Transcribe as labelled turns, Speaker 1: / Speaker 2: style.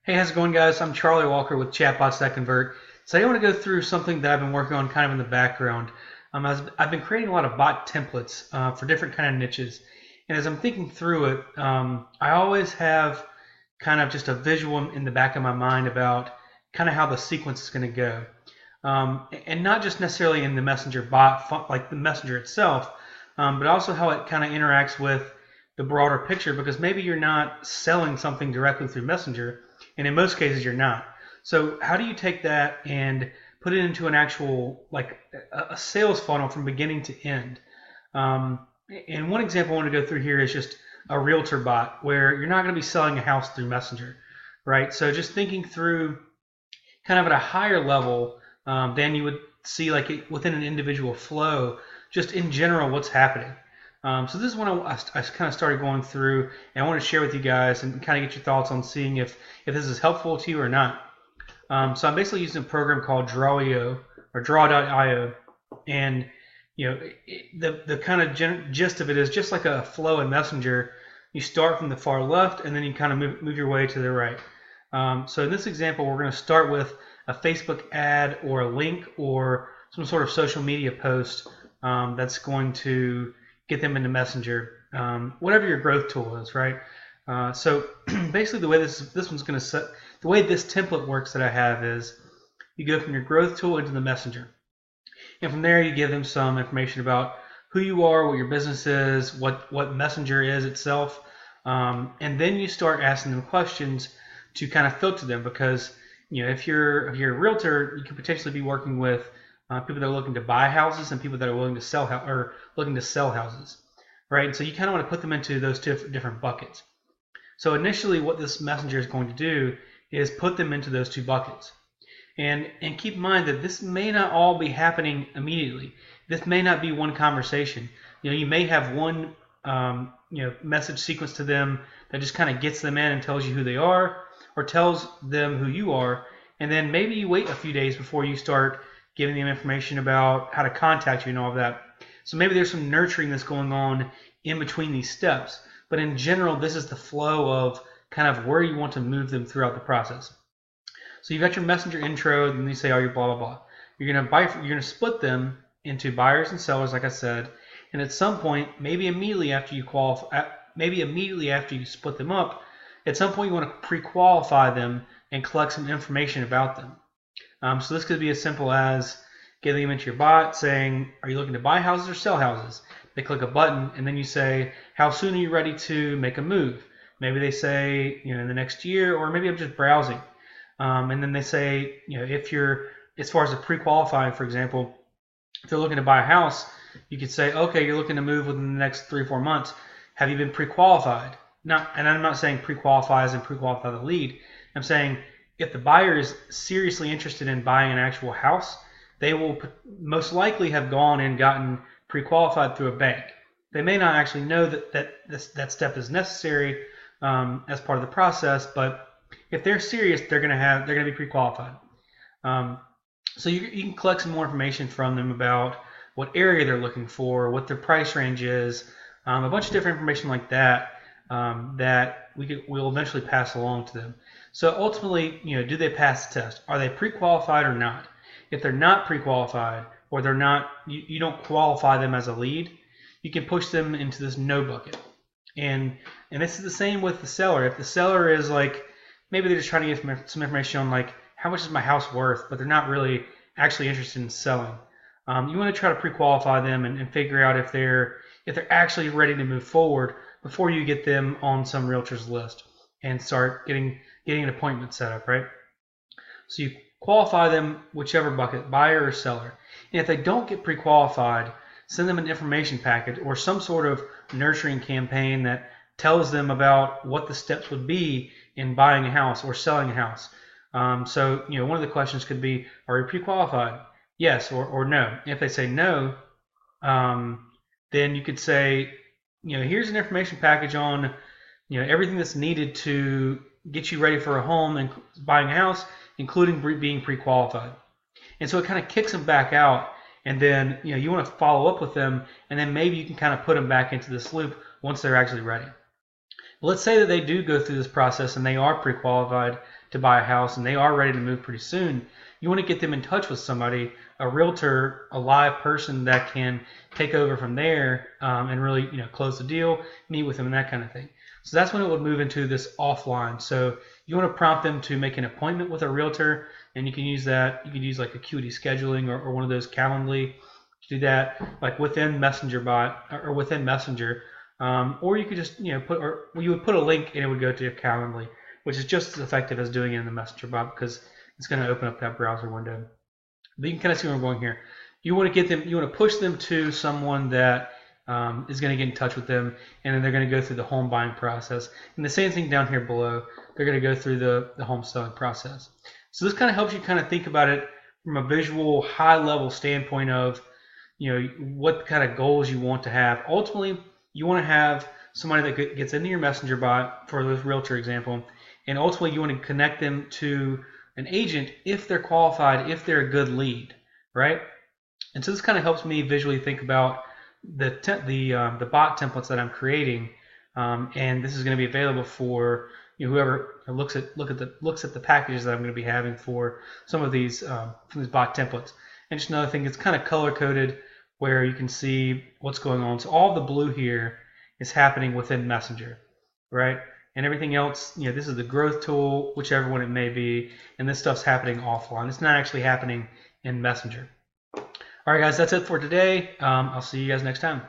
Speaker 1: Hey, how's it going, guys? I'm Charlie Walker with Chatbots That Convert. Today I want to go through something that I've been working on kind of in the background. I've been creating a lot of bot templates for different kind of niches. And as I'm thinking through it, I always have kind of just a visual in the back of my mind about kind of how the sequence is going to go. And not just necessarily in the Messenger bot, like the Messenger itself, but also how it kind of interacts with the broader picture, because maybe you're not selling something directly through Messenger, and in most cases you're not. So how do you take that and put it into an actual, like a sales funnel from beginning to end? And one example I want to go through here is just a Realtor bot where you're not going to be selling a house through Messenger, right? So just thinking through kind of at a higher level than you would see like within an individual flow, just in general what's happening. So this is when I kind of started going through, and I want to share with you guys and kind of get your thoughts on seeing if this is helpful to you or not. So I'm basically using a program called Draw.io or Draw.io, and the kind of gist of it is just like a flow in Messenger. You start from the far left, and then you kind of move your way to the right. So in this example, we're going to start with a Facebook ad or a link or some sort of social media post that's going to get them into Messenger, whatever your growth tool is, right? So basically, the way this one's going to set, the way this template works that I have is you go from your growth tool into the Messenger, and from there you give them some information about who you are, what your business is, what Messenger is itself, and then you start asking them questions to kind of filter them, because if you're a realtor, you could potentially be working with people that are looking to buy houses and people that are willing to sell or looking to sell houses, right? And so you kind of want to put them into those two different buckets. So initially, what this Messenger is going to do is put them into those two buckets, and keep in mind that this may not all be happening immediately. This may not be one conversation. You may have one message sequence to them that just kind of gets them in and tells you who they are, or tells them who you are, and then maybe you wait a few days before you start giving them information about how to contact you and all of that. So maybe there's some nurturing that's going on in between these steps. But in general, this is the flow of kind of where you want to move them throughout the process. So you've got your Messenger intro, and you say, oh, you're blah, blah, blah. You're going to split them into buyers and sellers, like I said. And at some point, maybe immediately after you split them up, at some point you want to pre-qualify them and collect some information about them. So this could be as simple as getting them into your bot, saying, are you looking to buy houses or sell houses? They click a button, and then you say, how soon are you ready to make a move? Maybe they say, in the next year, or maybe I'm just browsing. And then they say, if you're, as far as the pre-qualifying, for example, if they're looking to buy a house, you could say, okay, you're looking to move within the next 3 or 4 months. Have you been pre-qualified? And I'm not saying pre-qualify as in pre-qualify the lead. I'm saying if the buyer is seriously interested in buying an actual house, they will most likely have gone and gotten pre-qualified through a bank. They may not actually know that step is necessary as part of the process, but if they're serious, they're going to be pre-qualified. So you can collect some more information from them about what area they're looking for, what their price range is, a bunch of different information like that that we'll eventually pass along to them. So ultimately, do they pass the test? Are they pre-qualified or not? If they're not pre-qualified, or they're not, you don't qualify them as a lead, you can push them into this no bucket. And this is the same with the seller. If the seller is like, maybe they're just trying to get some information on like, how much is my house worth, but they're not really actually interested in selling. You want to try to pre-qualify them and figure out if they're actually ready to move forward before you get them on some realtor's list and start getting an appointment set up, right? So you qualify them whichever bucket, buyer or seller. And if they don't get pre-qualified, send them an information packet or some sort of nurturing campaign that tells them about what the steps would be in buying a house or selling a house. So one of the questions could be, are you pre-qualified? Yes or no. If they say no, then you could say, here's an information package on everything that's needed to get you ready for a home and buying a house, including being pre-qualified. And so it kind of kicks them back out, and then you want to follow up with them, and then maybe you can kind of put them back into this loop once they're actually ready. Let's say that they do go through this process and they are pre-qualified. to buy a house and they are ready to move pretty soon, you want to get them in touch with somebody, a realtor, a live person that can take over from there and really close the deal, meet with them, and that kind of thing. So that's when it would move into this offline. So you want to prompt them to make an appointment with a realtor, and you can use that. You can use like Acuity Scheduling or one of those Calendly to do that, like within Messenger bot or within Messenger. Or you could just you would put a link and it would go to your Calendly, which is just as effective as doing it in the Messenger bot because it's going to open up that browser window. But you can kind of see where I'm going here. You want to get them, you want to push them to someone that is going to get in touch with them, and then they're going to go through the home buying process. And the same thing down here below, they're going to go through the home selling process. So this kind of helps you kind of think about it from a visual, high-level standpoint of what kind of goals you want to have. Ultimately, you want to have somebody that gets into your messenger bot for this realtor example, and ultimately you want to connect them to an agent if they're qualified, if they're a good lead, right? And so this kind of helps me visually think about the bot templates that I'm creating, and this is going to be available for whoever looks at the packages that I'm going to be having for some of these bot templates. And just another thing, it's kind of color coded where you can see what's going on. So all the blue here is happening within Messenger, right? And everything else, this is the growth tool, whichever one it may be, and this stuff's happening offline. It's not actually happening in Messenger. All right, guys, that's it for today. I'll see you guys next time.